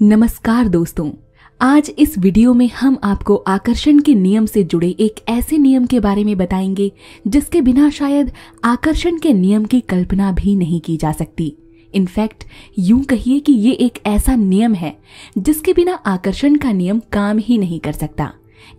नमस्कार दोस्तों, आज इस वीडियो में हम आपको आकर्षण के नियम से जुड़े एक ऐसे नियम के बारे में बताएंगे जिसके बिना शायद आकर्षण के नियम की कल्पना भी नहीं की जा सकती। इनफैक्ट यूं कहिए कि ये एक ऐसा नियम है जिसके बिना आकर्षण का नियम काम ही नहीं कर सकता।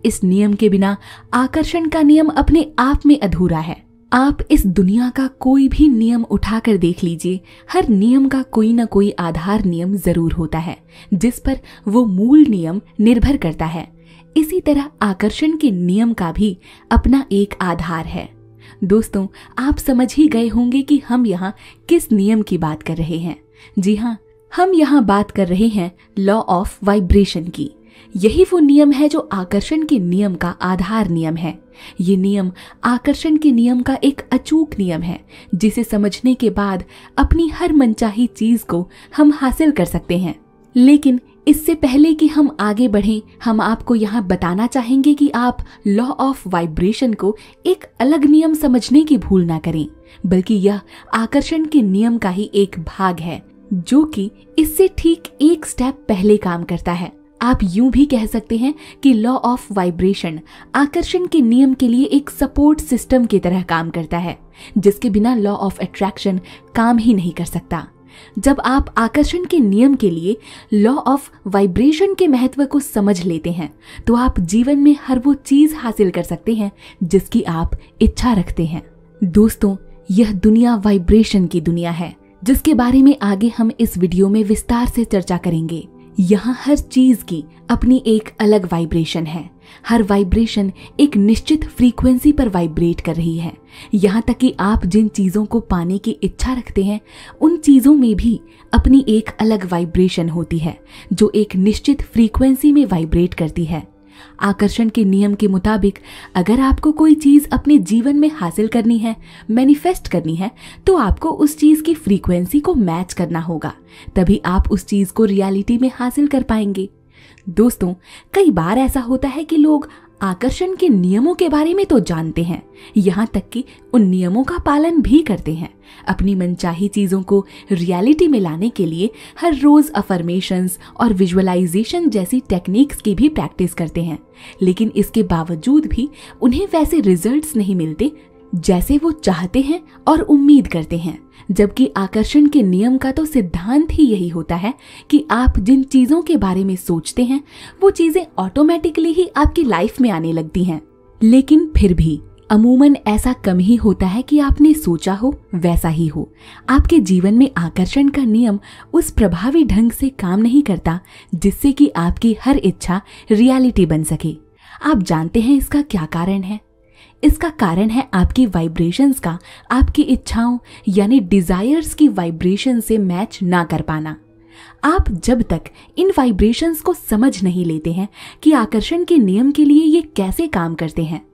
इस नियम के बिना आकर्षण का नियम अपने आप में अधूरा है। आप इस दुनिया का कोई भी नियम उठाकर देख लीजिए, हर नियम का कोई ना कोई आधार नियम जरूर होता है जिस पर वो मूल नियम निर्भर करता है। इसी तरह आकर्षण के नियम का भी अपना एक आधार है। दोस्तों, आप समझ ही गए होंगे कि हम यहाँ किस नियम की बात कर रहे हैं। जी हाँ, हम यहाँ बात कर रहे हैं लॉ ऑफ वाइब्रेशन की। यही वो नियम है जो आकर्षण के नियम का आधार नियम है। ये नियम आकर्षण के नियम का एक अचूक नियम है जिसे समझने के बाद अपनी हर मनचाही चीज को हम हासिल कर सकते हैं। लेकिन इससे पहले कि हम आगे बढ़ें, हम आपको यहाँ बताना चाहेंगे कि आप लॉ ऑफ वाइब्रेशन को एक अलग नियम समझने की भूल ना करें, बल्कि यह आकर्षण के नियम का ही एक भाग है जो कि इससे ठीक एक स्टेप पहले काम करता है। आप यूं भी कह सकते हैं कि लॉ ऑफ वाइब्रेशन आकर्षण के नियम के लिए एक सपोर्ट सिस्टम की तरह काम करता है जिसके बिना लॉ ऑफ अट्रैक्शन काम ही नहीं कर सकता। जब आप आकर्षण के नियम के लिए लॉ ऑफ वाइब्रेशन के महत्व को समझ लेते हैं तो आप जीवन में हर वो चीज हासिल कर सकते हैं जिसकी आप इच्छा रखते हैं। दोस्तों, यह दुनिया वाइब्रेशन की दुनिया है जिसके बारे में आगे हम इस वीडियो में विस्तार से चर्चा करेंगे। यहाँ हर चीज की अपनी एक अलग वाइब्रेशन है। हर वाइब्रेशन एक निश्चित फ्रीक्वेंसी पर वाइब्रेट कर रही है। यहाँ तक कि आप जिन चीजों को पाने की इच्छा रखते हैं उन चीजों में भी अपनी एक अलग वाइब्रेशन होती है जो एक निश्चित फ्रीक्वेंसी में वाइब्रेट करती है। आकर्षण के नियम के मुताबिक अगर आपको कोई चीज अपने जीवन में हासिल करनी है, मैनिफेस्ट करनी है, तो आपको उस चीज की फ्रीक्वेंसी को मैच करना होगा, तभी आप उस चीज को रियलिटी में हासिल कर पाएंगे। दोस्तों, कई बार ऐसा होता है कि लोग आकर्षण के नियमों के बारे में तो जानते हैं, यहाँ तक कि उन नियमों का पालन भी करते हैं। अपनी मनचाही चीजों को रियलिटी में लाने के लिए हर रोज अफर्मेशंस और विजुअलाइजेशन जैसी टेक्निक्स की भी प्रैक्टिस करते हैं, लेकिन इसके बावजूद भी उन्हें वैसे रिजल्ट्स नहीं मिलते जैसे वो चाहते हैं और उम्मीद करते हैं। जबकि आकर्षण के नियम का तो सिद्धांत ही यही होता है कि आप जिन चीजों के बारे में सोचते हैं वो चीजें ऑटोमेटिकली ही आपकी लाइफ में आने लगती हैं। लेकिन फिर भी अमूमन ऐसा कम ही होता है कि आपने सोचा हो वैसा ही हो। आपके जीवन में आकर्षण का नियम उस प्रभावी ढंग से काम नहीं करता जिससे कि आपकी हर इच्छा रियलिटी बन सके। आप जानते हैं इसका क्या कारण है? इसका कारण है आपकी वाइब्रेशंस का आपकी इच्छाओं यानी डिजायर्स की वाइब्रेशन से मैच ना कर पाना। आप जब तक इन वाइब्रेशंस को समझ नहीं लेते हैं कि आकर्षण के नियम के लिए ये कैसे काम करते हैं,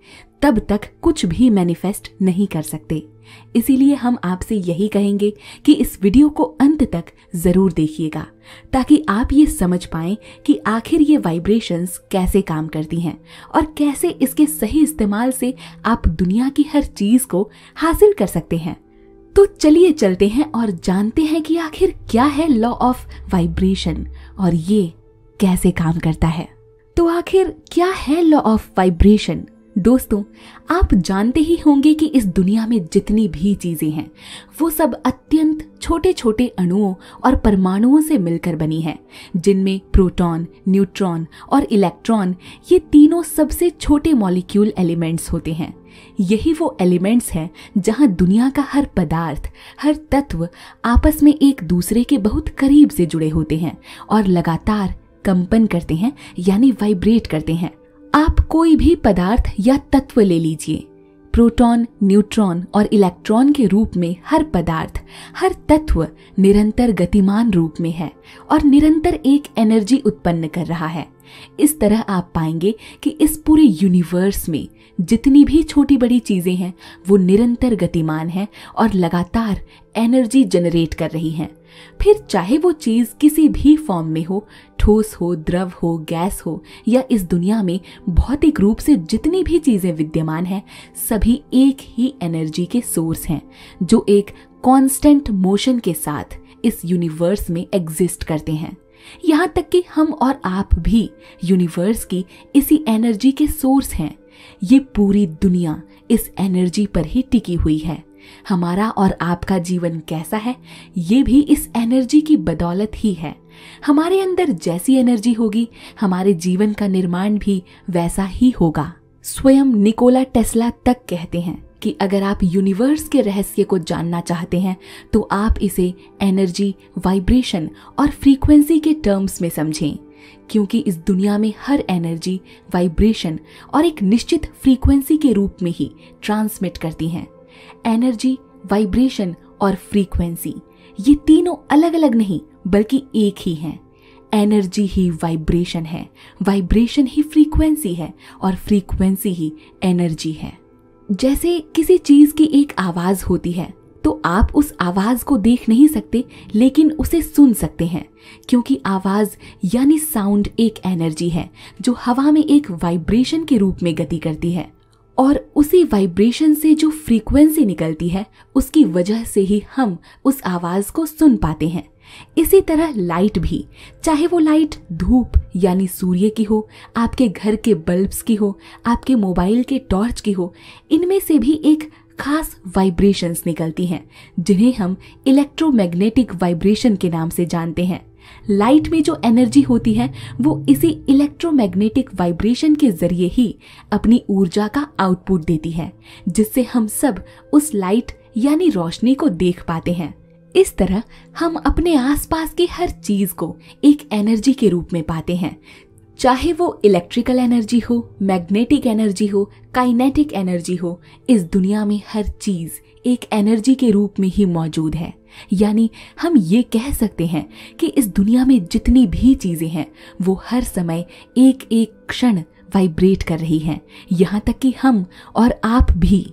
तब तक कुछ भी मैनिफेस्ट नहीं कर सकते। इसीलिए हम आपसे यही कहेंगे कि इस वीडियो को अंत तक जरूर देखिएगा ताकि आप ये समझ पाएं कि आखिर ये वाइब्रेशंस कैसे काम करती हैं और कैसे इसके सही इस्तेमाल से आप दुनिया की हर चीज को हासिल कर सकते हैं। तो चलिए चलते हैं और जानते हैं कि आखिर क्या है लॉ ऑफ वाइब्रेशन और ये कैसे काम करता है। तो आखिर क्या है लॉ ऑफ वाइब्रेशन? दोस्तों, आप जानते ही होंगे कि इस दुनिया में जितनी भी चीजें हैं वो सब अत्यंत छोटे छोटे अणुओं और परमाणुओं से मिलकर बनी है, जिनमें प्रोटॉन, न्यूट्रॉन और इलेक्ट्रॉन ये तीनों सबसे छोटे मॉलिक्यूल एलिमेंट्स होते हैं। यही वो एलिमेंट्स हैं जहां दुनिया का हर पदार्थ, हर तत्व आपस में एक दूसरे के बहुत करीब से जुड़े होते हैं और लगातार कंपन करते हैं यानी वाइब्रेट करते हैं। आप कोई भी पदार्थ या तत्व ले लीजिए, प्रोटॉन, न्यूट्रॉन और इलेक्ट्रॉन के रूप में हर पदार्थ, हर तत्व निरंतर गतिमान रूप में है और निरंतर एक एनर्जी उत्पन्न कर रहा है। इस तरह आप पाएंगे कि इस पूरे यूनिवर्स में जितनी भी छोटी बड़ी चीजें हैं वो निरंतर गतिमान हैं और लगातार एनर्जी जनरेट कर रही हैं। फिर चाहे वो चीज किसी भी फॉर्म में हो, ठोस हो, द्रव हो, गैस हो या इस दुनिया में भौतिक रूप से जितनी भी चीजें विद्यमान हैं, सभी एक ही एनर्जी के सोर्स हैं जो एक कांस्टेंट मोशन के साथ इस यूनिवर्स में एग्जिस्ट करते हैं। यहाँ तक कि हम और आप भी यूनिवर्स की इसी एनर्जी के सोर्स हैं। ये पूरी दुनिया इस एनर्जी पर ही टिकी हुई है। हमारा और आपका जीवन कैसा है, ये भी इस एनर्जी की बदौलत ही है। हमारे अंदर जैसी एनर्जी होगी, हमारे जीवन का निर्माण भी वैसा ही होगा। स्वयं निकोला टेस्ला तक कहते हैं कि अगर आप यूनिवर्स के रहस्य को जानना चाहते हैं तो आप इसे एनर्जी, वाइब्रेशन और फ्रीक्वेंसी के टर्म्स में समझें, क्योंकि इस दुनिया में हर एनर्जी, वाइब्रेशन और एक निश्चित फ्रीक्वेंसी के रूप में ही ट्रांसमिट करती हैं। एनर्जी, वाइब्रेशन और फ्रीक्वेंसी ये तीनों अलग अलग नहीं बल्कि एक ही हैं। एनर्जी ही वाइब्रेशन है, वाइब्रेशन ही फ्रीक्वेंसी है और फ्रीक्वेंसी ही एनर्जी है। जैसे किसी चीज की एक आवाज होती है तो आप उस आवाज को देख नहीं सकते लेकिन उसे सुन सकते हैं, क्योंकि आवाज यानी साउंड एक एनर्जी है जो हवा में एक वाइब्रेशन के रूप में गति करती है, और उसी वाइब्रेशन से जो फ्रीक्वेंसी निकलती है उसकी वजह से ही हम उस आवाज को सुन पाते हैं। इसी तरह लाइट भी, चाहे वो लाइट धूप यानी सूर्य की हो, आपके घर के बल्ब्स की हो, आपके मोबाइल के टॉर्च की हो, इनमें से भी एक खास वाइब्रेशंस निकलती हैं जिन्हें हम इलेक्ट्रोमैग्नेटिक वाइब्रेशन के नाम से जानते हैं। लाइट में जो एनर्जी होती है वो इसी इलेक्ट्रोमैग्नेटिक वाइब्रेशन के जरिए ही अपनी ऊर्जा का आउटपुट देती है, जिससे हम सब उस लाइट यानी रोशनी को देख पाते हैं। इस तरह हम अपने आसपास की हर चीज को एक एनर्जी के रूप में पाते हैं, चाहे वो इलेक्ट्रिकल एनर्जी हो, मैग्नेटिक एनर्जी हो, काइनेटिक एनर्जी हो। इस दुनिया में हर चीज एक एनर्जी के रूप में ही मौजूद है। यानी हम ये कह सकते हैं कि इस दुनिया में जितनी भी चीजें हैं वो हर समय एक एक क्षण वाइब्रेट कर रही हैं, यहाँ तक कि हम और आप भी।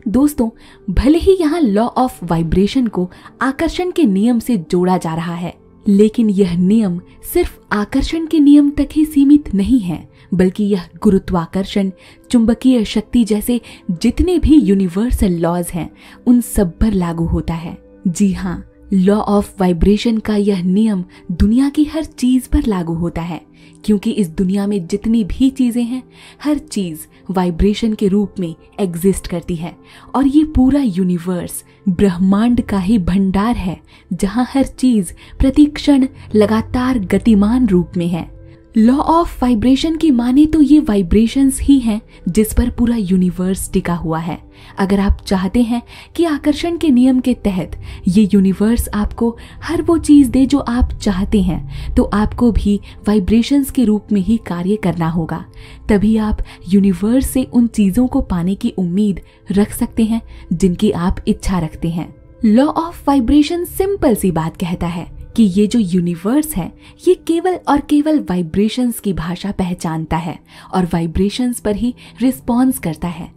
दोस्तों, भले ही यहाँ लॉ ऑफ वाइब्रेशन को आकर्षण के नियम से जोड़ा जा रहा है, लेकिन यह नियम सिर्फ आकर्षण के नियम तक ही सीमित नहीं है, बल्कि यह गुरुत्वाकर्षण, चुंबकीय शक्ति जैसे जितने भी यूनिवर्सल लॉज हैं उन सब पर लागू होता है। जी हाँ, लॉ ऑफ वाइब्रेशन का यह नियम दुनिया की हर चीज पर लागू होता है, क्योंकि इस दुनिया में जितनी भी चीजें हैं हर चीज वाइब्रेशन के रूप में एग्जिस्ट करती है, और ये पूरा यूनिवर्स ब्रह्मांड का ही भंडार है जहां हर चीज प्रतिक्षण लगातार गतिमान रूप में है। लॉ ऑफ वाइब्रेशन की माने तो ये वाइब्रेशंस ही हैं जिस पर पूरा यूनिवर्स टिका हुआ है। अगर आप चाहते हैं कि आकर्षण के नियम के तहत ये यूनिवर्स आपको हर वो चीज दे जो आप चाहते हैं, तो आपको भी वाइब्रेशंस के रूप में ही कार्य करना होगा। तभी आप यूनिवर्स से उन चीजों को पाने की उम्मीद रख सकते हैं जिनकी आप इच्छा रखते हैं। लॉ ऑफ वाइब्रेशन सिंपल सी बात कहता है कि ये जो यूनिवर्स है ये केवल और केवल वाइब्रेशंस की भाषा पहचानता है और वाइब्रेशंस पर ही रिस्पॉन्स करता है।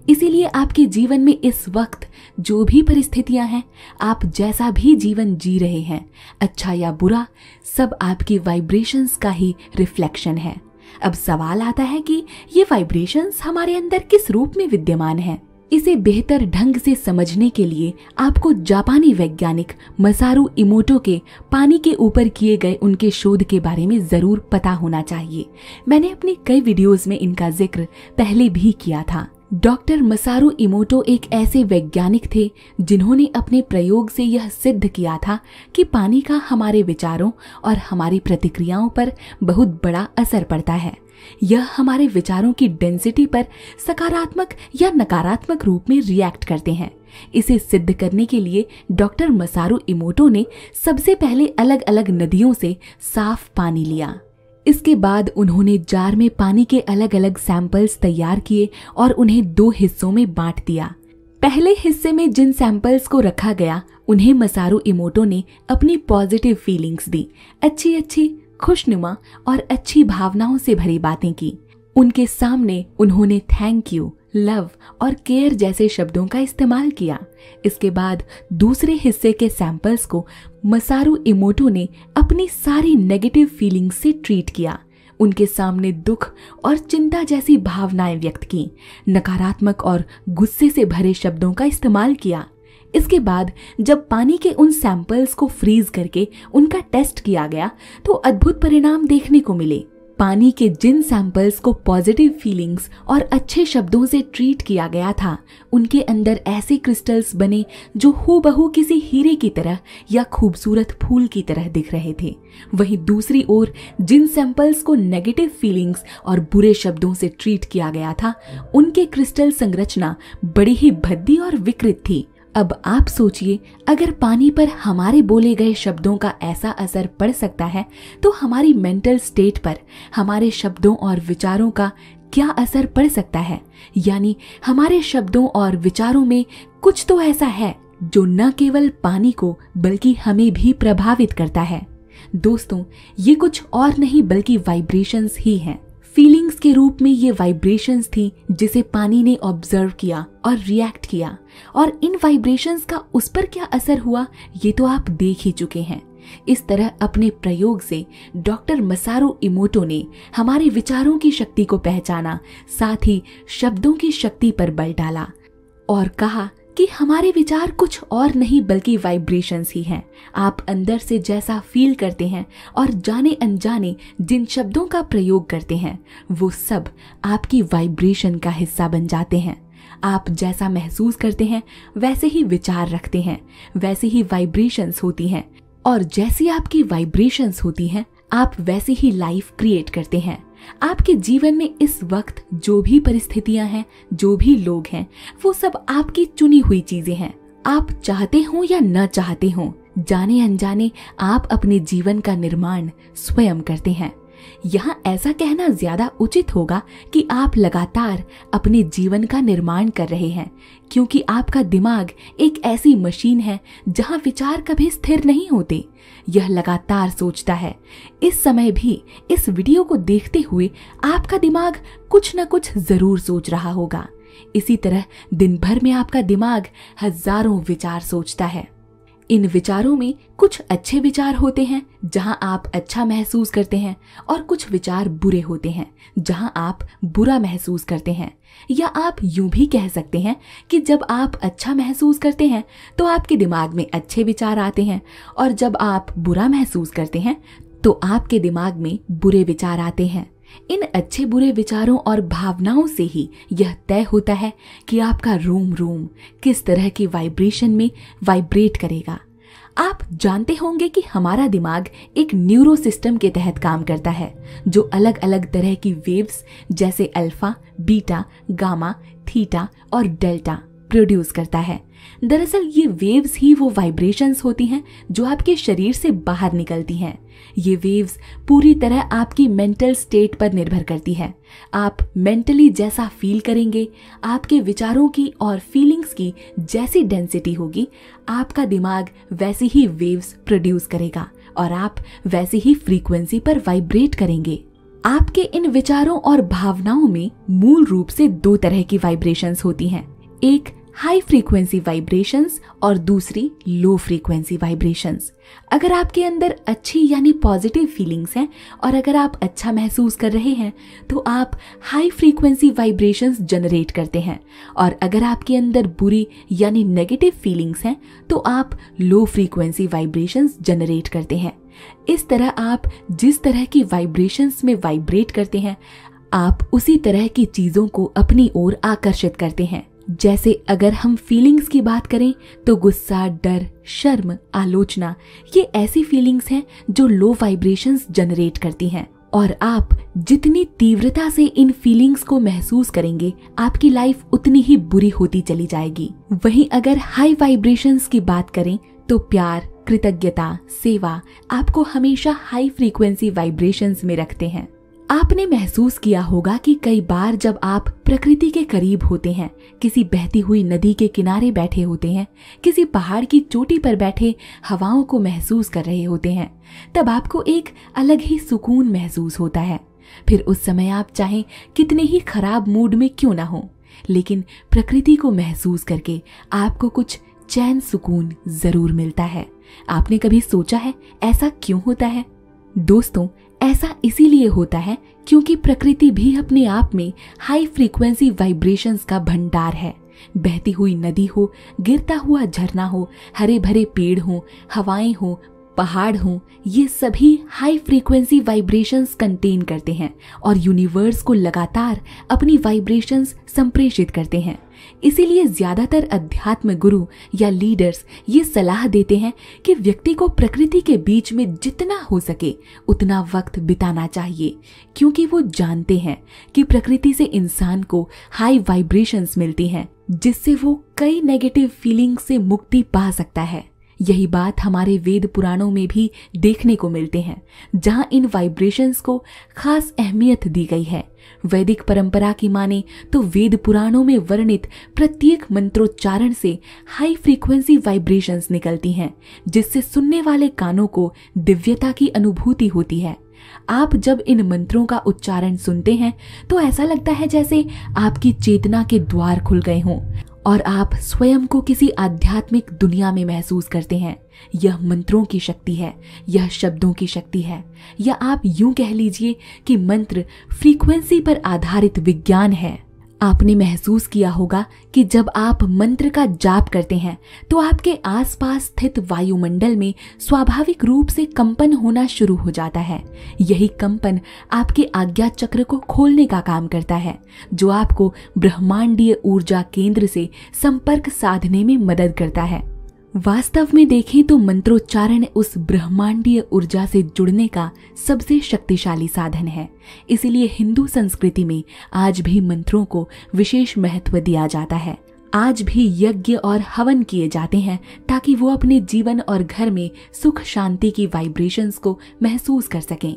इसीलिए आपके जीवन में इस वक्त जो भी परिस्थितियां हैं, आप जैसा भी जीवन जी रहे हैं, अच्छा या बुरा, सब आपकी वाइब्रेशंस का ही रिफ्लेक्शन है। अब सवाल आता है कि ये वाइब्रेशंस हमारे अंदर किस रूप में विद्यमान है। इसे बेहतर ढंग से समझने के लिए आपको जापानी वैज्ञानिक मसारू इमोटो के पानी के ऊपर किए गए उनके शोध के बारे में जरूर पता होना चाहिए। मैंने अपनी कई वीडियोस में इनका जिक्र पहले भी किया था। डॉक्टर मसारू इमोटो एक ऐसे वैज्ञानिक थे जिन्होंने अपने प्रयोग से यह सिद्ध किया था कि पानी का हमारे विचारों और हमारी प्रतिक्रियाओं पर बहुत बड़ा असर पड़ता है। यह हमारे विचारों की डेंसिटी पर सकारात्मक या नकारात्मक रूप में रिएक्ट करते हैं। इसे सिद्ध करने के लिए डॉक्टर मसारू इमोटो ने सबसे पहले अलग अलग नदियों से साफ पानी लिया। इसके बाद उन्होंने जार में पानी के अलग अलग सैंपल्स तैयार किए और उन्हें 2 हिस्सों में बांट दिया। पहले हिस्से में जिन सैंपल्स को रखा गया उन्हें मसारू इमोटो ने अपनी पॉजिटिव फीलिंग्स दी, अच्छी खुशनुमा और अच्छी भावनाओं से भरी बातें की। उनके सामने उन्होंने थैंक यू, लव और केयर जैसे शब्दों का इस्तेमाल किया। इसके बाद दूसरे हिस्से के सैंपल्स को मसारू इमोटो ने अपनी सारी नेगेटिव फीलिंग्स से ट्रीट किया। उनके सामने दुख और चिंता जैसी भावनाएं व्यक्त की, नकारात्मक और गुस्से से भरे शब्दों का इस्तेमाल किया। इसके बाद जब पानी के उन सैंपल्स को फ्रीज करके उनका टेस्ट किया गया तो अद्भुत परिणाम देखने को मिले। पानी के जिन सैंपल्स को पॉजिटिव फीलिंग्स और अच्छे शब्दों से ट्रीट किया गया था, उनके अंदर ऐसे क्रिस्टल्स बने जो हूबहू किसी हीरे की तरह या खूबसूरत फूल की तरह दिख रहे थे। वहीं दूसरी ओर जिन सैंपल्स को नेगेटिव फीलिंग्स और बुरे शब्दों से ट्रीट किया गया था, उनके क्रिस्टल संरचना बड़ी ही भद्दी और विकृत थी। अब आप सोचिए, अगर पानी पर हमारे बोले गए शब्दों का ऐसा असर पड़ सकता है तो हमारी मेंटल स्टेट पर हमारे शब्दों और विचारों का क्या असर पड़ सकता है। यानी हमारे शब्दों और विचारों में कुछ तो ऐसा है जो न केवल पानी को बल्कि हमें भी प्रभावित करता है। दोस्तों, ये कुछ और नहीं बल्कि वाइब्रेशंस ही हैं। फीलिंग्स के रूप में ये वाइब्रेशंस थी जिसे पानी ने ऑब्जर्व किया और रिएक्ट किया, और इन वाइब्रेशंस का उस पर क्या असर हुआ ये तो आप देख ही चुके हैं। इस तरह अपने प्रयोग से डॉक्टर मसारू इमोटो ने हमारे विचारों की शक्ति को पहचाना, साथ ही शब्दों की शक्ति पर बल डाला और कहा कि हमारे विचार कुछ और नहीं बल्कि वाइब्रेशंस ही हैं। आप अंदर से जैसा फील करते हैं और जाने अनजाने जिन शब्दों का प्रयोग करते हैं, वो सब आपकी वाइब्रेशन का हिस्सा बन जाते हैं। आप जैसा महसूस करते हैं वैसे ही विचार रखते हैं, वैसे ही वाइब्रेशंस होती हैं, और जैसी आपकी वाइब्रेशंस होती हैं आप वैसे ही लाइफ क्रिएट करते हैं। आपके जीवन में इस वक्त जो भी परिस्थितियां हैं, जो भी लोग हैं, वो सब आपकी चुनी हुई चीजें हैं। आप चाहते हो या न चाहते हो, जाने अनजाने आप अपने जीवन का निर्माण स्वयं करते हैं। यहाँ ऐसा कहना ज्यादा उचित होगा कि आप लगातार अपने जीवन का निर्माण कर रहे हैं, क्योंकि आपका दिमाग एक ऐसी मशीन है जहाँ विचार कभी स्थिर नहीं होते। यह लगातार सोचता है। इस समय भी इस वीडियो को देखते हुए आपका दिमाग कुछ न कुछ जरूर सोच रहा होगा। इसी तरह दिन भर में आपका दिमाग हजारों विचार सोचता है। इन विचारों में कुछ अच्छे विचार होते हैं जहां आप अच्छा महसूस करते हैं, और कुछ विचार बुरे होते हैं जहां आप बुरा महसूस करते हैं। या आप यूं भी कह सकते हैं कि जब आप अच्छा महसूस करते हैं तो आपके दिमाग में अच्छे विचार आते हैं, और जब आप बुरा महसूस करते हैं तो आपके दिमाग में बुरे विचार आते हैं। इन अच्छे बुरे विचारों और भावनाओं से ही यह तय होता है कि आपका रोम रोम किस तरह की वाइब्रेशन में वाइब्रेट करेगा। आप जानते होंगे कि हमारा दिमाग एक न्यूरो सिस्टम के तहत काम करता है, जो अलग अलग तरह की वेव्स जैसे अल्फा, बीटा, गामा, थीटा और डेल्टा प्रोड्यूस करता है। दरअसल ये वेव्स ही वो वाइब्रेशंस होती हैं जो आपके शरीर से बाहर निकलती हैं। ये वेव्स पूरी तरह आपकी मेंटल स्टेट पर निर्भर करती है। आप मेंटली जैसा फील करेंगे, आपके विचारों की और फीलिंग्स की जैसी डेंसिटी होगी, आपका दिमाग वैसी ही वेव्स प्रोड्यूस करेगा और आप वैसी ही फ्रीक्वेंसी पर वाइब्रेट करेंगे। आपके इन विचारों और भावनाओं में मूल रूप से दो तरह की वाइब्रेशंस होती हैं, एक हाई फ्रीक्वेंसी वाइब्रेशंस और दूसरी लो फ्रीक्वेंसी वाइब्रेशंस। अगर आपके अंदर अच्छी यानी पॉजिटिव फीलिंग्स हैं और अगर आप अच्छा महसूस कर रहे हैं तो आप हाई फ्रीक्वेंसी वाइब्रेशंस जनरेट करते हैं, और अगर आपके अंदर बुरी यानी नेगेटिव फीलिंग्स हैं तो आप लो फ्रीक्वेंसी वाइब्रेशंस जनरेट करते हैं। इस तरह आप जिस तरह की वाइब्रेशंस में वाइब्रेट करते हैं, आप उसी तरह की चीजों को अपनी ओर आकर्षित करते हैं। जैसे अगर हम फीलिंग्स की बात करें तो गुस्सा, डर, शर्म, आलोचना, ये ऐसी फीलिंग्स हैं जो लो वाइब्रेशंस जनरेट करती हैं, और आप जितनी तीव्रता से इन फीलिंग्स को महसूस करेंगे आपकी लाइफ उतनी ही बुरी होती चली जाएगी। वहीं अगर हाई वाइब्रेशंस की बात करें तो प्यार, कृतज्ञता, सेवा आपको हमेशा हाई फ्रीक्वेंसी वाइब्रेशंस में रखते हैं। आपने महसूस किया होगा कि कई बार जब आप प्रकृति के करीब होते हैं, किसी बहती हुई नदी के किनारे बैठे होते हैं, किसी पहाड़ की चोटी पर बैठे हवाओं को महसूस कर रहे होते हैं, तब आपको एक अलग ही सुकून महसूस होता है। फिर उस समय आप चाहें कितने ही खराब मूड में क्यों ना हो, लेकिन प्रकृति को महसूस करके आपको कुछ चैन सुकून जरूर मिलता है। आपने कभी सोचा है ऐसा क्यों होता है? दोस्तों, ऐसा इसीलिए होता है क्योंकि प्रकृति भी अपने आप में हाई फ्रीक्वेंसी वाइब्रेशंस का भंडार है। बहती हुई नदी हो, गिरता हुआ झरना हो, हरे भरे पेड़ हो, हवाएं हो, पहाड़ हो, ये सभी हाई फ्रीक्वेंसी वाइब्रेशंस कंटेन करते हैं और यूनिवर्स को लगातार अपनी वाइब्रेशंस संप्रेषित करते हैं। इसीलिए ज्यादातर अध्यात्म गुरु या लीडर्स ये सलाह देते हैं कि व्यक्ति को प्रकृति के बीच में जितना हो सके उतना वक्त बिताना चाहिए, क्योंकि वो जानते हैं कि प्रकृति से इंसान को हाई वाइब्रेशंस मिलती हैं, जिससे वो कई नेगेटिव फीलिंग से मुक्ति पा सकता है। यही बात हमारे वेद पुराणों में भी देखने को मिलते हैं, जहां इन वाइब्रेशंस को खास अहमियत दी गई है। वैदिक परंपरा की माने तो वेद पुराणों में वर्णित प्रत्येक मंत्रोच्चारण से हाई फ्रीक्वेंसी वाइब्रेशंस निकलती हैं, जिससे सुनने वाले कानों को दिव्यता की अनुभूति होती है। आप जब इन मंत्रों का उच्चारण सुनते हैं तो ऐसा लगता है जैसे आपकी चेतना के द्वार खुल गए हों और आप स्वयं को किसी आध्यात्मिक दुनिया में महसूस करते हैं। यह मंत्रों की शक्ति है, यह शब्दों की शक्ति है, या आप यूं कह लीजिए कि मंत्र फ्रीक्वेंसी पर आधारित विज्ञान है। आपने महसूस किया होगा कि जब आप मंत्र का जाप करते हैं तो आपके आसपास स्थित वायुमंडल में स्वाभाविक रूप से कंपन होना शुरू हो जाता है। यही कंपन आपके आज्ञा चक्र को खोलने का काम करता है, जो आपको ब्रह्मांडीय ऊर्जा केंद्र से संपर्क साधने में मदद करता है। वास्तव में देखें तो मंत्रोच्चारण उस ब्रह्मांडीय ऊर्जा से जुड़ने का सबसे शक्तिशाली साधन है। इसीलिए हिंदू संस्कृति में आज भी मंत्रों को विशेष महत्व दिया जाता है। आज भी यज्ञ और हवन किए जाते हैं ताकि वो अपने जीवन और घर में सुख शांति की वाइब्रेशंस को महसूस कर सकें।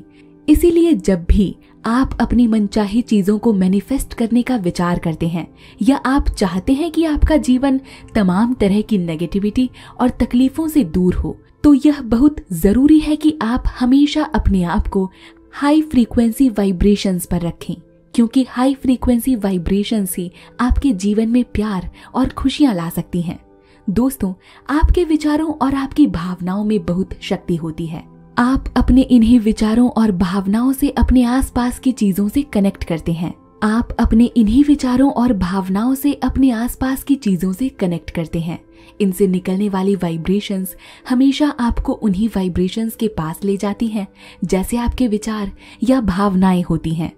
इसीलिए जब भी आप अपनी मनचाही चीजों को मैनिफेस्ट करने का विचार करते हैं या आप चाहते हैं कि आपका जीवन तमाम तरह की नेगेटिविटी और तकलीफों से दूर हो, तो यह बहुत जरूरी है कि आप हमेशा अपने आप को हाई फ्रीक्वेंसी वाइब्रेशंस पर रखें, क्योंकि हाई फ्रीक्वेंसी वाइब्रेशंस ही आपके जीवन में प्यार और खुशियां ला सकती हैं। दोस्तों, आपके विचारों और आपकी भावनाओं में बहुत शक्ति होती है। आप अपने इन्हीं विचारों और भावनाओं से अपने आसपास की चीजों से कनेक्ट करते हैं। आप अपने इन्हीं विचारों और भावनाओं से अपने आसपास की चीजों से कनेक्ट करते हैं। इनसे निकलने वाली वाइब्रेशंस हमेशा आपको उन्हीं वाइब्रेशंस के पास ले जाती हैं, जैसे आपके विचार या भावनाएं होती हैं।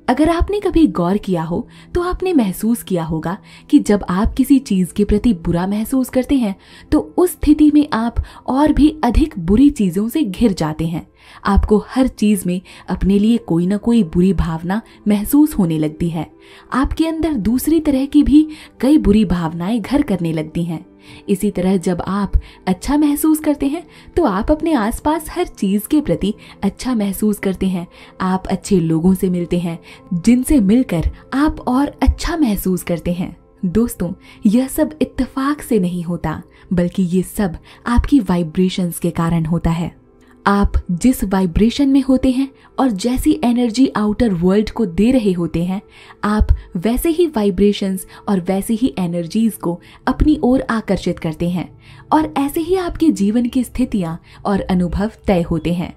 अगर आपने कभी गौर किया हो तो आपने महसूस किया होगा कि जब आप किसी चीज के प्रति बुरा महसूस करते हैं तो उस स्थिति में आप और भी अधिक बुरी चीजों से घिर जाते हैं। आपको हर चीज में अपने लिए कोई ना कोई बुरी भावना महसूस होने लगती है। आपके अंदर दूसरी तरह की भी कई बुरी भावनाएं घर करने लगती हैं। इसी तरह जब आप अच्छा महसूस करते हैं तो आप अपने आसपास हर चीज के प्रति अच्छा महसूस करते हैं। आप अच्छे लोगों से मिलते हैं, जिनसे मिलकर आप और अच्छा महसूस करते हैं। दोस्तों, यह सब इत्तेफाक से नहीं होता, बल्कि ये सब आपकी वाइब्रेशंस के कारण होता है। आप जिस वाइब्रेशन में होते हैं और जैसी एनर्जी आउटर वर्ल्ड को दे रहे होते हैं, आप वैसे ही वाइब्रेशंस और वैसी ही एनर्जीज को अपनी ओर आकर्षित करते हैं और ऐसे ही आपके जीवन की स्थितियां और अनुभव तय होते हैं।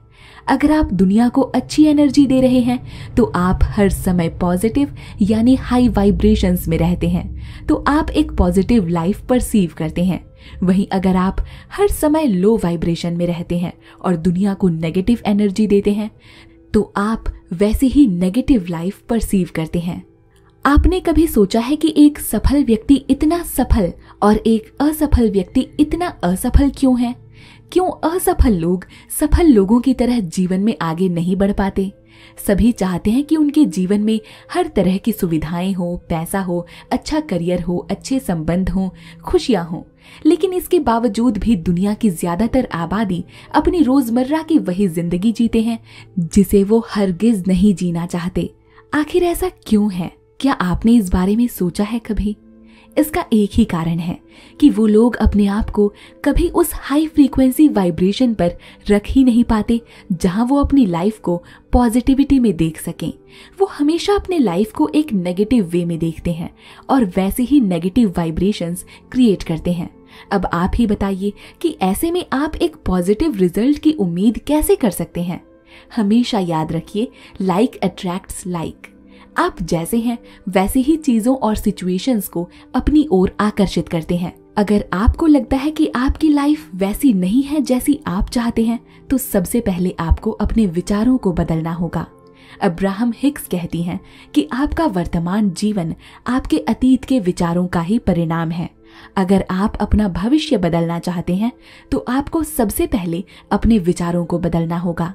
अगर आप दुनिया को अच्छी एनर्जी दे रहे हैं तो आप हर समय पॉजिटिव यानी हाई वाइब्रेशंस में रहते हैं, तो आप एक पॉजिटिव लाइफ परसीव करते हैं। वहीं अगर आप हर समय लो वाइब्रेशन में रहते हैं और दुनिया को नेगेटिव एनर्जी देते हैं, तो आप वैसे ही नेगेटिव लाइफ परसीव करते हैं। आपने कभी सोचा है कि एक सफल व्यक्ति इतना सफल और एक असफल व्यक्ति इतना असफल क्यों है? क्यों असफल लोग सफल लोगों की तरह जीवन में आगे नहीं बढ़ पाते? सभी चाहते हैं कि उनके जीवन में हर तरह की सुविधाएं हो, पैसा हो, अच्छा करियर हो, अच्छे संबंध हो, खुशियां हो, लेकिन इसके बावजूद भी दुनिया की ज्यादातर आबादी अपनी रोजमर्रा की वही जिंदगी जीते हैं जिसे वो हरगिज नहीं जीना चाहते। आखिर ऐसा क्यों है? क्या आपने इस बारे में सोचा है कभी? इसका एक ही कारण है कि वो लोग अपने आप को कभी उस हाई फ्रीक्वेंसी वाइब्रेशन पर रख ही नहीं पाते जहां वो अपनी लाइफ को पॉजिटिविटी में देख सकें। वो हमेशा अपने लाइफ को एक नेगेटिव वे में देखते हैं और वैसे ही नेगेटिव वाइब्रेशंस क्रिएट करते हैं। अब आप ही बताइए कि ऐसे में आप एक पॉजिटिव रिजल्ट की उम्मीद कैसे कर सकते हैं? हमेशा याद रखिए, लाइक अट्रैक्ट्स लाइक। आप जैसे हैं वैसे ही चीजों और सिचुएशंस को अपनी ओर आकर्षित करते हैं। अगर आपको लगता है कि आपकी लाइफ वैसी नहीं है जैसी आप चाहते हैं, तो सबसे पहले आपको अपने विचारों को बदलना होगा। अब्राहम हिक्स कहती हैं कि आपका वर्तमान जीवन आपके अतीत के विचारों का ही परिणाम है। अगर आप अपना भविष्य बदलना चाहते हैं तो आपको सबसे पहले अपने विचारों को बदलना होगा।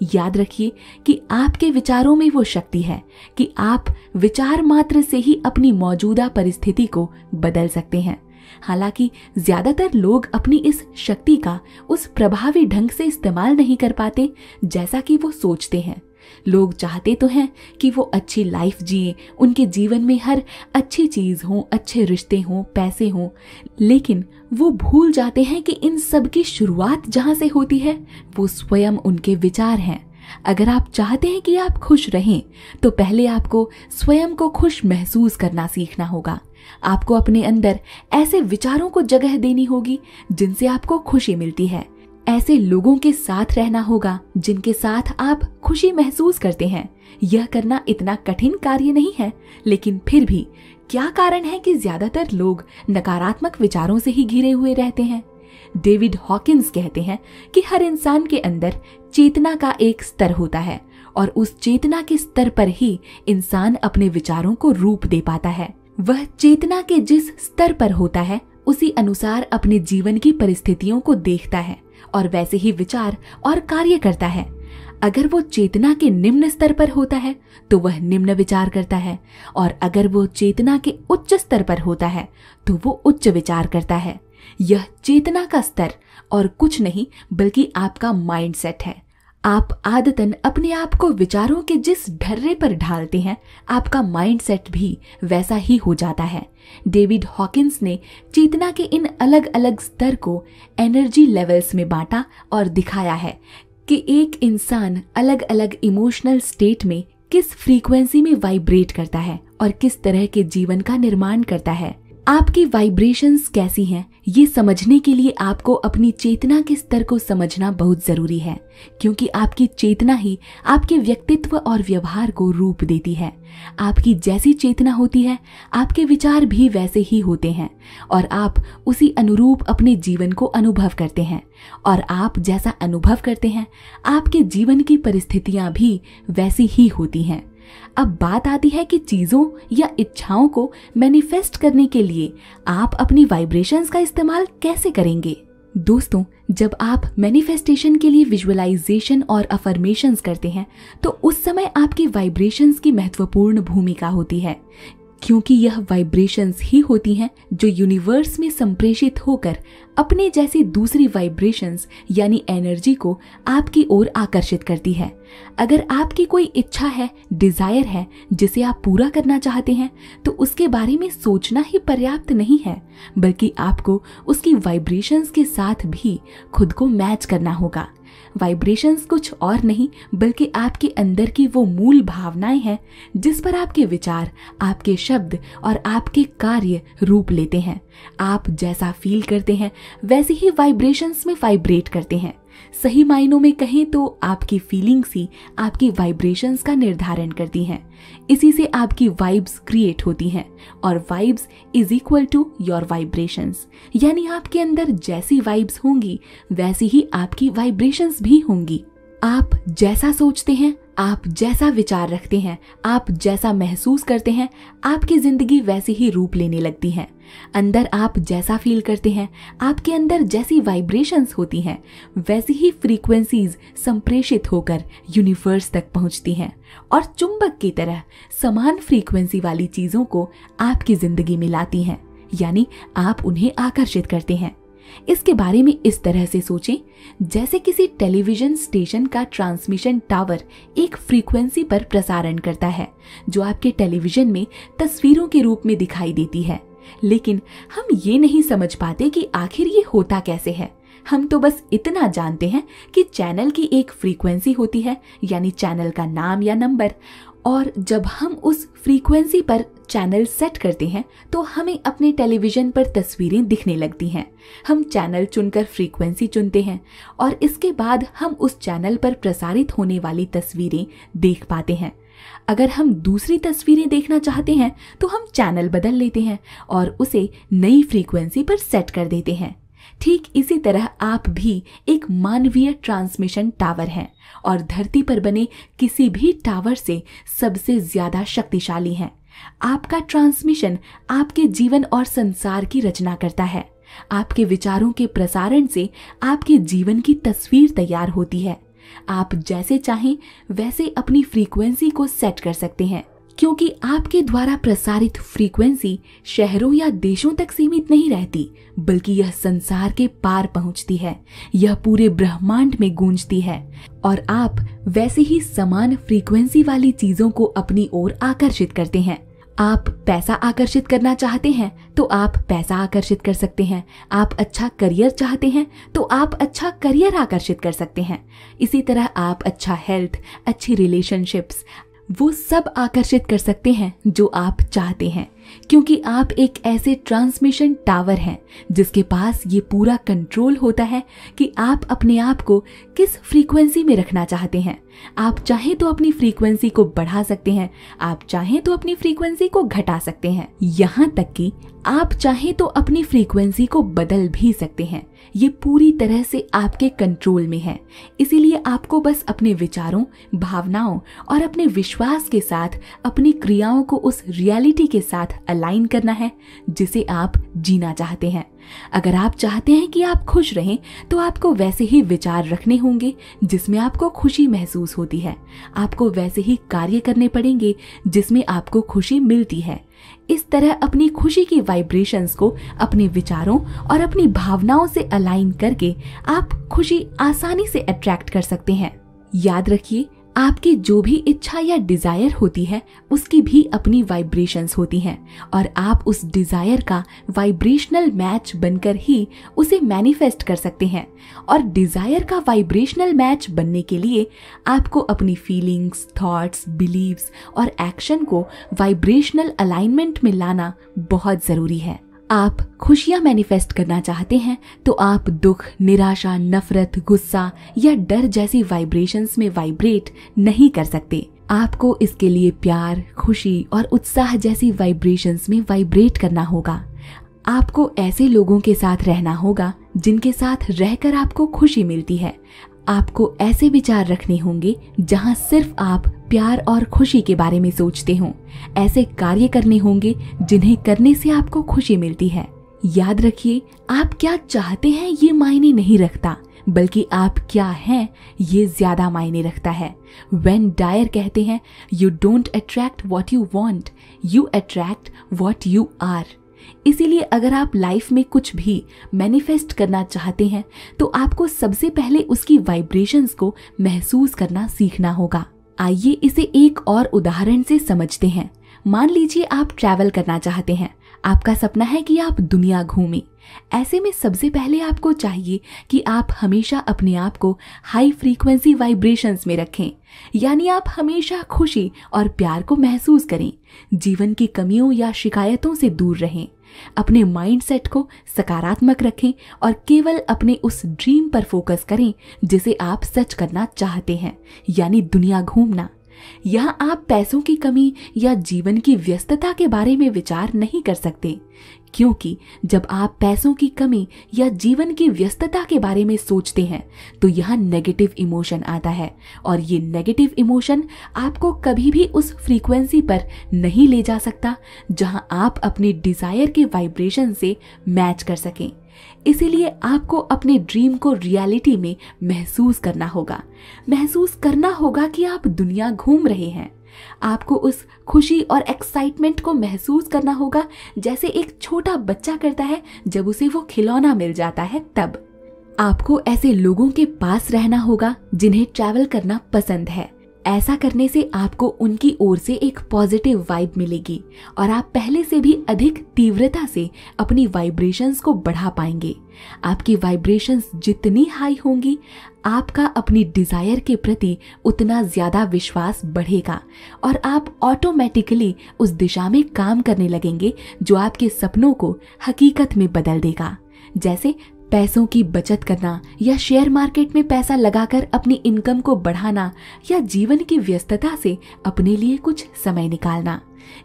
याद रखिए कि आपके विचारों में वो शक्ति है कि आप विचार मात्र से ही अपनी मौजूदा परिस्थिति को बदल सकते हैं। हालांकि ज्यादातर लोग अपनी इस शक्ति का उस प्रभावी ढंग से इस्तेमाल नहीं कर पाते जैसा कि वो सोचते हैं। लोग चाहते तो हैं कि वो अच्छी लाइफ जिए, उनके जीवन में हर अच्छी चीज हो, अच्छे रिश्ते हों, पैसे हों, लेकिन वो भूल जाते हैं कि इन सब की शुरुआत जहां से होती है वो स्वयं उनके विचार हैं। अगर आप चाहते हैं कि आप खुश रहें तो पहले आपको स्वयं को खुश महसूस करना सीखना होगा। आपको अपने अंदर ऐसे विचारों को जगह देनी होगी जिनसे आपको खुशी मिलती है। ऐसे लोगों के साथ रहना होगा जिनके साथ आप खुशी महसूस करते हैं। यह करना इतना कठिन कार्य नहीं है, लेकिन फिर भी क्या कारण है कि ज्यादातर लोग नकारात्मक विचारों से ही घिरे हुए रहते हैं? डेविड हॉकिंस कहते हैं कि हर इंसान के अंदर चेतना का एक स्तर होता है और उस चेतना के स्तर पर ही इंसान अपने विचारों को रूप दे पाता है। वह चेतना के जिस स्तर पर होता है उसी अनुसार अपने जीवन की परिस्थितियों को देखता है और वैसे ही विचार और कार्य करता है। अगर वो चेतना के निम्न स्तर पर होता है तो वह निम्न विचार करता है, और अगर वो चेतना के उच्च स्तर पर होता है तो वो उच्च विचार करता है। यह चेतना का स्तर और कुछ नहीं बल्कि आपका माइंडसेट है। आप आदतन अपने आप को विचारों के जिस ढर्रे पर ढालते हैं, आपका माइंडसेट भी वैसा ही हो जाता है। डेविड हॉकिंस ने चेतना के इन अलग अलग स्तर को एनर्जी लेवल्स में बांटा और दिखाया है कि एक इंसान अलग अलग इमोशनल स्टेट में किस फ्रीक्वेंसी में वाइब्रेट करता है और किस तरह के जीवन का निर्माण करता है। आपकी वाइब्रेशंस कैसी हैं, ये समझने के लिए आपको अपनी चेतना के स्तर को समझना बहुत जरूरी है, क्योंकि आपकी चेतना ही आपके व्यक्तित्व और व्यवहार को रूप देती है। आपकी जैसी चेतना होती है, आपके विचार भी वैसे ही होते हैं और आप उसी अनुरूप अपने जीवन को अनुभव करते हैं, और आप जैसा अनुभव करते हैं, आपके जीवन की परिस्थितियां भी वैसी ही होती हैं। अब बात आती है कि चीजों या इच्छाओं को मैनिफेस्ट करने के लिए आप अपनी वाइब्रेशंस का इस्तेमाल कैसे करेंगे। दोस्तों, जब आप मैनिफेस्टेशन के लिए विजुअलाइजेशन और अफर्मेशंस करते हैं तो उस समय आपकी वाइब्रेशंस की महत्वपूर्ण भूमिका होती है, क्योंकि यह वाइब्रेशंस ही होती हैं जो यूनिवर्स में संप्रेषित होकर अपने जैसी दूसरी वाइब्रेशंस यानी एनर्जी को आपकी ओर आकर्षित करती है। अगर आपकी कोई इच्छा है, डिजायर है जिसे आप पूरा करना चाहते हैं, तो उसके बारे में सोचना ही पर्याप्त नहीं है, बल्कि आपको उसकी वाइब्रेशंस के साथ भी खुद को मैच करना होगा। वाइब्रेशंस कुछ और नहीं बल्कि आपके अंदर की वो मूल भावनाएं हैं जिस पर आपके विचार, आपके शब्द और आपके कार्य रूप लेते हैं। आप जैसा फील करते हैं वैसे ही वाइब्रेशंस में वाइब्रेट करते हैं। सही मायनों में कहें तो आपकी फीलिंग्स ही आपकी वाइब्रेशंस का निर्धारण करती हैं। इसी से आपकी वाइब्स क्रिएट होती हैं, और vibes is equal to your vibrations, यानी आपके अंदर जैसी वाइब्स होंगी वैसी ही आपकी वाइब्रेशंस भी होंगी। आप जैसा सोचते हैं, आप जैसा विचार रखते हैं, आप जैसा महसूस करते हैं, आपकी जिंदगी वैसे ही रूप लेने लगती है। अंदर आप जैसा फील करते हैं, आपके अंदर जैसी वाइब्रेशंस होती हैं, वैसी ही फ्रीक्वेंसीज संप्रेषित होकर यूनिवर्स तक पहुंचती हैं और चुंबक की तरह समान फ्रीक्वेंसी वाली चीजों को आपकी जिंदगी में लाती हैं, यानी आप उन्हें आकर्षित करते हैं। इसके बारे में इस तरह से सोचें जैसे किसी टेलीविजन स्टेशन का ट्रांसमिशन टावर एक फ्रीक्वेंसी पर प्रसारण करता है जो आपके टेलीविजन में तस्वीरों के रूप में दिखाई देती है, लेकिन हम ये नहीं समझ पाते कि आखिर ये होता कैसे है। हम तो बस इतना जानते हैं कि चैनल की एक फ्रीक्वेंसी होती है, यानी चैनल का नाम या नंबर, और जब हम उस फ्रीक्वेंसी पर चैनल सेट करते हैं तो हमें अपने टेलीविजन पर तस्वीरें दिखने लगती हैं। हम चैनल चुनकर फ्रीक्वेंसी चुनते हैं और इसके बाद हम उस चैनल पर प्रसारित होने वाली तस्वीरें देख पाते हैं। अगर हम दूसरी तस्वीरें देखना चाहते हैं तो हम चैनल बदल लेते हैं और उसे नई फ्रीक्वेंसी पर सेट कर देते हैं। ठीक इसी तरह आप भी एक मानवीय ट्रांसमिशन टावर हैं और धरती पर बने किसी भी टावर से सबसे ज्यादा शक्तिशाली हैं। आपका ट्रांसमिशन आपके जीवन और संसार की रचना करता है। आपके विचारों के प्रसारण से आपके जीवन की तस्वीर तैयार होती है। आप जैसे चाहें वैसे अपनी फ्रीक्वेंसी को सेट कर सकते हैं, क्योंकि आपके द्वारा प्रसारित फ्रीक्वेंसी शहरों या देशों तक सीमित नहीं रहती, बल्कि यह संसार के पार पहुंचती है। यह पूरे ब्रह्मांड में गूंजती है और आप वैसे ही समान फ्रीक्वेंसी वाली चीजों को अपनी ओर आकर्षित करते हैं। आप पैसा आकर्षित करना चाहते हैं तो आप पैसा आकर्षित कर सकते हैं। आप अच्छा करियर चाहते हैं तो आप अच्छा करियर आकर्षित कर सकते हैं। इसी तरह आप अच्छा हेल्थ, अच्छी रिलेशनशिप्स, वो सब आकर्षित कर सकते हैं जो आप चाहते हैं, क्योंकि आप एक ऐसे ट्रांसमिशन टावर हैं जिसके पास ये पूरा कंट्रोल होता है कि आप अपने आप को किस फ्रीक्वेंसी में रखना चाहते हैं। आप चाहें तो अपनी फ्रीक्वेंसी को बढ़ा सकते हैं, आप चाहें तो अपनी फ्रीक्वेंसी को घटा सकते हैं, यहाँ तक कि आप चाहें तो अपनी फ्रीक्वेंसी को बदल भी सकते हैं। ये पूरी तरह से आपके कंट्रोल में है। इसीलिए आपको बस अपने विचारों, भावनाओं और अपने विश्वास के साथ अपनी क्रियाओं को उस रियलिटी के साथ अलाइन करना है जिसे आप जीना चाहते हैं। अगर आप चाहते हैं कि आप खुश रहें तो आपको वैसे ही विचार रखने होंगे जिसमें आपको खुशी महसूस होती है। आपको वैसे ही कार्य करने पड़ेंगे जिसमें आपको खुशी मिलती है। इस तरह अपनी खुशी की वाइब्रेशंस को अपने विचारों और अपनी भावनाओं से अलाइन करके आप खुशी आसानी से अट्रैक्ट कर सकते हैं। याद रखिए, आपकी जो भी इच्छा या डिजायर होती है उसकी भी अपनी वाइब्रेशंस होती हैं और आप उस डिजायर का वाइब्रेशनल मैच बनकर ही उसे मैनिफेस्ट कर सकते हैं। और डिजायर का वाइब्रेशनल मैच बनने के लिए आपको अपनी फीलिंग्स, थॉट्स, बिलीव्स और एक्शन को वाइब्रेशनल अलाइनमेंट में लाना बहुत जरूरी है। आप खुशियां मैनिफेस्ट करना चाहते हैं तो आप दुख, निराशा, नफरत, गुस्सा या डर जैसी वाइब्रेशंस में वाइब्रेट नहीं कर सकते। आपको इसके लिए प्यार, खुशी और उत्साह जैसी वाइब्रेशंस में वाइब्रेट करना होगा। आपको ऐसे लोगों के साथ रहना होगा जिनके साथ रहकर आपको खुशी मिलती है। आपको ऐसे विचार रखने होंगे जहां सिर्फ आप प्यार और खुशी के बारे में सोचते हों। ऐसे कार्य करने होंगे जिन्हें करने से आपको खुशी मिलती है। याद रखिए, आप क्या चाहते हैं ये मायने नहीं रखता, बल्कि आप क्या हैं ये ज्यादा मायने रखता है। वेन डायर कहते हैं, you don't attract what you want, you attract what you are. इसीलिए अगर आप लाइफ में कुछ भी मैनिफेस्ट करना चाहते हैं तो आपको सबसे पहले उसकी वाइब्रेशंस को महसूस करना सीखना होगा। आइए इसे एक और उदाहरण से समझते हैं। मान लीजिए आप ट्रैवल करना चाहते हैं। आपका सपना है कि आप दुनिया घूमें। ऐसे में सबसे पहले आपको चाहिए कि आप हमेशा अपने आप को हाई फ्रीक्वेंसी वाइब्रेशंस में रखें, यानी आप हमेशा खुशी और प्यार को महसूस करें। जीवन की कमियों या शिकायतों से दूर रहें। अपने माइंडसेट को सकारात्मक रखें और केवल अपने उस ड्रीम पर फोकस करें जिसे आप सच करना चाहते हैं, यानी दुनिया घूमना। यहाँ आप पैसों की कमी या जीवन की व्यस्तता के बारे में विचार नहीं कर सकते, क्योंकि जब आप पैसों की कमी या जीवन की व्यस्तता के बारे में सोचते हैं तो यहाँ नेगेटिव इमोशन आता है और ये नेगेटिव इमोशन आपको कभी भी उस फ्रीक्वेंसी पर नहीं ले जा सकता जहां आप अपने डिजायर के वाइब्रेशन से मैच कर सकें। इसीलिए आपको अपने ड्रीम को रियलिटी में महसूस करना होगा। महसूस करना होगा कि आप दुनिया घूम रहे हैं। आपको उस खुशी और एक्साइटमेंट को महसूस करना होगा जैसे एक छोटा बच्चा करता है जब उसे वो खिलौना मिल जाता है तब। आपको ऐसे लोगों के पास रहना होगा जिन्हें ट्रैवल करना पसंद है। ऐसा करने से आपको उनकी ओर से एक पॉजिटिव वाइब मिलेगी और आप पहले से भी अधिक तीव्रता से अपनी वाइब्रेशंस को बढ़ा पाएंगे। आपकी वाइब्रेशंस जितनी हाई होंगी, आपका अपनी डिजायर के प्रति उतना ज्यादा विश्वास बढ़ेगा और आप ऑटोमेटिकली उस दिशा में काम करने लगेंगे जो आपके सपनों को हकीकत में बदल देगा। जैसे पैसों की बचत करना या शेयर मार्केट में पैसा लगाकर अपनी इनकम को बढ़ाना या जीवन की व्यस्तता से अपने लिए कुछ समय निकालना।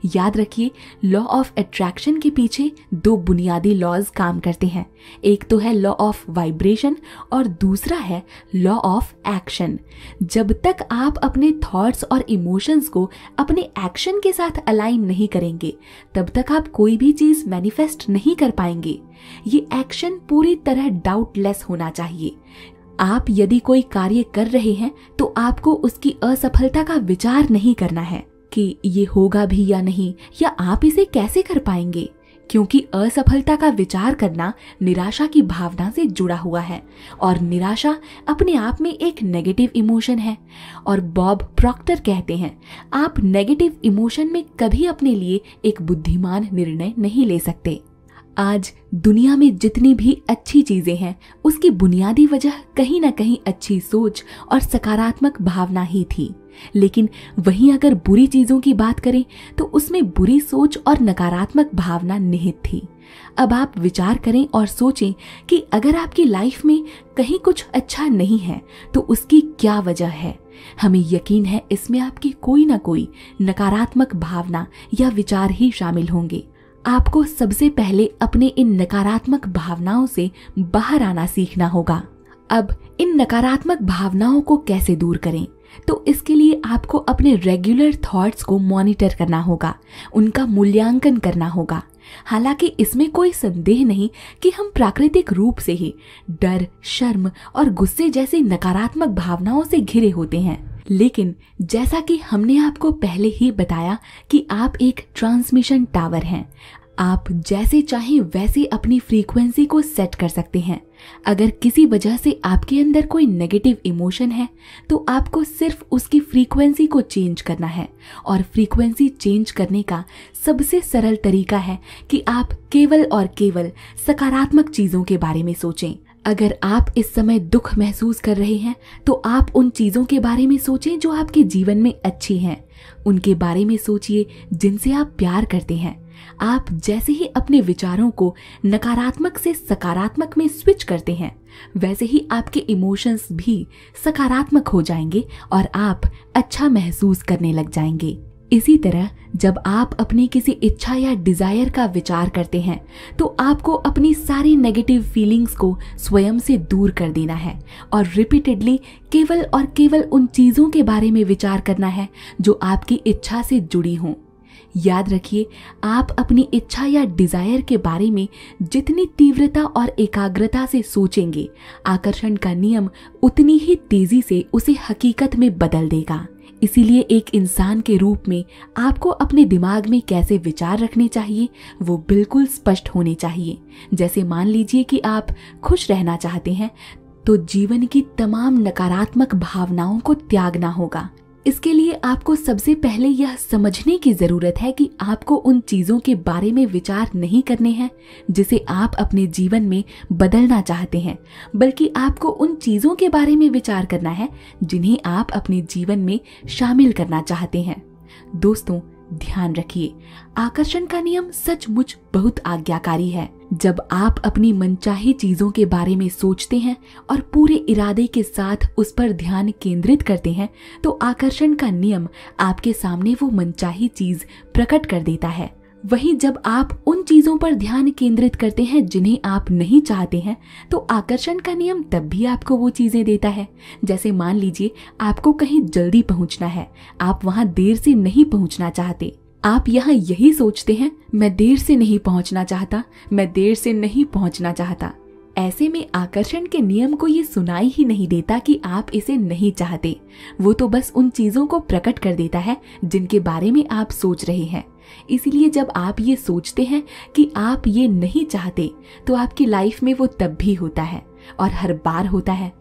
याद रखिए, लॉ ऑफ अट्रैक्शन के पीछे दो बुनियादी लॉज काम करते हैं। एक तो है लॉ ऑफ वाइब्रेशन और दूसरा है लॉ ऑफ एक्शन। जब तक आप अपने थॉट्स और इमोशंस को अपने एक्शन के साथ अलाइन नहीं करेंगे, तब तक आप कोई भी चीज मैनिफेस्ट नहीं कर पाएंगे। ये एक्शन पूरी तरह डाउटलेस होना चाहिए। आप यदि कोई कार्य कर रहे हैं तो आपको उसकी असफलता का विचार नहीं करना है कि ये होगा भी या नहीं, या आप इसे कैसे कर पाएंगे, क्योंकि असफलता का विचार करना निराशा की भावना से जुड़ा हुआ है और निराशा अपने आप में एक नेगेटिव इमोशन है। और बॉब प्रॉक्टर कहते हैं, आप नेगेटिव इमोशन में कभी अपने लिए एक बुद्धिमान निर्णय नहीं ले सकते। आज दुनिया में जितनी भी अच्छी चीजें हैं, उसकी बुनियादी वजह कहीं ना कहीं अच्छी सोच और सकारात्मक भावना ही थी। लेकिन वहीं अगर बुरी चीजों की बात करें तो उसमें बुरी सोच और नकारात्मक भावना निहित थी। अब आप विचार करें और सोचें कि अगर आपकी लाइफ में कहीं कुछ अच्छा नहीं है तो उसकी क्या वजह है। हमें यकीन है इसमें आपकी कोई ना कोई नकारात्मक भावना या विचार ही शामिल होंगे। आपको सबसे पहले अपने इन नकारात्मक भावनाओं से बाहर आना सीखना होगा। अब इन नकारात्मक भावनाओं को कैसे दूर करें? तो इसके लिए आपको अपने रेगुलर थॉट्स को मॉनिटर करना होगा, उनका मूल्यांकन करना होगा। हालांकि इसमें कोई संदेह नहीं कि हम प्राकृतिक रूप से ही डर, शर्म और गुस्से जैसी नकारात्मक भावनाओं से घिरे होते हैं। लेकिन जैसा कि हमने आपको पहले ही बताया कि आप एक ट्रांसमिशन टावर हैं, आप जैसे चाहें वैसे अपनी फ्रीक्वेंसी को सेट कर सकते हैं। अगर किसी वजह से आपके अंदर कोई नेगेटिव इमोशन है तो आपको सिर्फ उसकी फ्रीक्वेंसी को चेंज करना है। और फ्रीक्वेंसी चेंज करने का सबसे सरल तरीका है कि आप केवल और केवल सकारात्मक चीजों के बारे में सोचें। अगर आप इस समय दुख महसूस कर रहे हैं तो आप उन चीजों के बारे में सोचें जो आपके जीवन में अच्छी हैं। उनके बारे में सोचिए जिनसे आप प्यार करते हैं। आप जैसे ही अपने विचारों को नकारात्मक से सकारात्मक में स्विच करते हैं, वैसे ही आपके इमोशंस भी सकारात्मक हो जाएंगे और आप अच्छा महसूस करने लग जाएंगे। इसी तरह जब आप अपनी किसी इच्छा या डिजायर का विचार करते हैं तो आपको अपनी सारी नेगेटिव फीलिंग्स को स्वयं से दूर कर देना है और रिपीटेडली केवल और केवल उन चीजों के बारे में विचार करना है जो आपकी इच्छा से जुड़ी हों। याद रखिए, आप अपनी इच्छा या डिजायर के बारे में जितनी तीव्रता और एकाग्रता से सोचेंगे, आकर्षण का नियम उतनी ही तेजी से उसे हकीकत में बदल देगा। इसीलिए एक इंसान के रूप में आपको अपने दिमाग में कैसे विचार रखने चाहिए वो बिल्कुल स्पष्ट होने चाहिए। जैसे मान लीजिए कि आप खुश रहना चाहते हैं तो जीवन की तमाम नकारात्मक भावनाओं को त्यागना होगा। इसके लिए आपको सबसे पहले यह समझने की जरूरत है कि आपको उन चीजों के बारे में विचार नहीं करने हैं जिसे आप अपने जीवन में बदलना चाहते हैं, बल्कि आपको उन चीजों के बारे में विचार करना है जिन्हें आप अपने जीवन में शामिल करना चाहते हैं। दोस्तों, ध्यान रखिए, आकर्षण का नियम सचमुच बहुत आज्ञाकारी है। जब आप अपनी मनचाही चीजों के बारे में सोचते हैं और पूरे इरादे के साथ उस पर ध्यान केंद्रित करते हैं तो आकर्षण का नियम आपके सामने वो मनचाही चीज प्रकट कर देता है। वहीं जब आप उन चीजों पर ध्यान केंद्रित करते हैं जिन्हें आप नहीं चाहते हैं तो आकर्षण का नियम तब भी आपको वो चीजें देता है। जैसे मान लीजिए आपको कहीं जल्दी पहुंचना है, आप वहां देर से नहीं पहुंचना चाहते। आप यहाँ यही सोचते हैं, मैं देर से नहीं पहुंचना चाहता, मैं देर से नहीं पहुंचना चाहता। ऐसे में आकर्षण के नियम को ये सुनाई ही नहीं देता कि आप इसे नहीं चाहते। वो तो बस उन चीजों को प्रकट कर देता है जिनके बारे में आप सोच रहे हैं। इसीलिए जब आप ये सोचते हैं कि आप ये नहीं चाहते तो आपकी लाइफ में वो तब भी होता है। और हर बार होता है।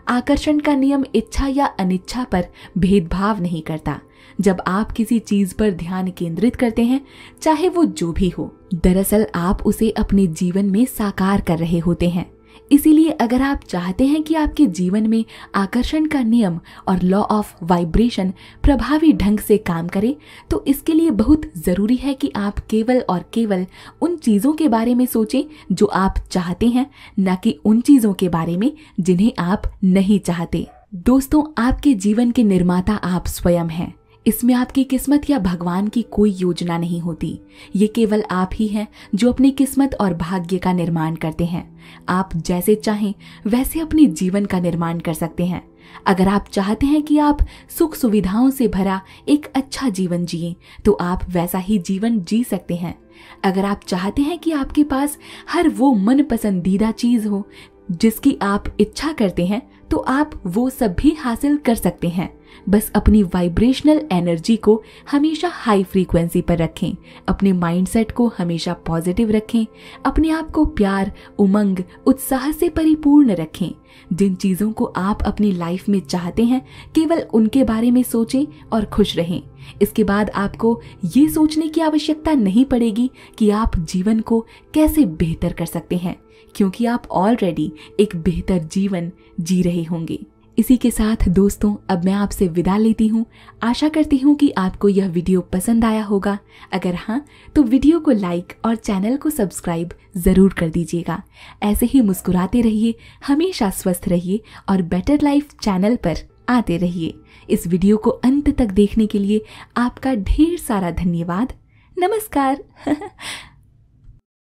आकर्षण का नियम इच्छा या अनिच्छा पर भेदभाव नहीं करता। जब आप किसी चीज पर ध्यान केंद्रित करते हैं, चाहे वो जो भी हो, दरअसल आप उसे अपने जीवन में साकार कर रहे होते हैं। इसीलिए अगर आप चाहते हैं कि आपके जीवन में आकर्षण का नियम और लॉ ऑफ वाइब्रेशन प्रभावी ढंग से काम करे, तो इसके लिए बहुत जरूरी है कि आप केवल और केवल उन चीजों के बारे में सोचें जो आप चाहते हैं, न कि उन चीजों के बारे में जिन्हें आप नहीं चाहते। दोस्तों, आपके जीवन के निर्माता आप स्वयं हैं। इसमें आपकी किस्मत या भगवान की कोई योजना नहीं होती। ये केवल आप ही हैं जो अपनी किस्मत और भाग्य का निर्माण करते हैं। आप जैसे चाहें वैसे अपने जीवन का निर्माण कर सकते हैं। अगर आप चाहते हैं कि आप सुख सुविधाओं से भरा एक अच्छा जीवन जिएं, तो आप वैसा ही जीवन जी सकते हैं। अगर आप चाहते हैं कि आपके पास हर वो मन पसंदीदा चीज हो जिसकी आप इच्छा करते हैं, तो आप वो सब भी हासिल कर सकते हैं। बस अपनी वाइब्रेशनल एनर्जी को हमेशा हाई फ्रीक्वेंसी पर रखें, अपने माइंडसेट को हमेशा पॉजिटिव रखें, अपने आप को प्यार, उमंग, उत्साह से परिपूर्ण रखें। जिन चीजों को आप अपनी लाइफ में चाहते हैं, केवल उनके बारे में सोचें और खुश रहें। इसके बाद आपको ये सोचने की आवश्यकता नहीं पड़ेगी कि आप जीवन को कैसे बेहतर कर सकते हैं, क्योंकि आप ऑलरेडी एक बेहतर जीवन जी रहे होंगे। इसी के साथ दोस्तों, अब मैं आपसे विदा लेती हूँ। आशा करती हूँ कि आपको यह वीडियो पसंद आया होगा। अगर हाँ, तो वीडियो को लाइक और चैनल को सब्सक्राइब जरूर कर दीजिएगा। ऐसे ही मुस्कुराते रहिए, हमेशा स्वस्थ रहिए और बेटर लाइफ चैनल पर आते रहिए। इस वीडियो को अंत तक देखने के लिए आपका ढेर सारा धन्यवाद। नमस्कार।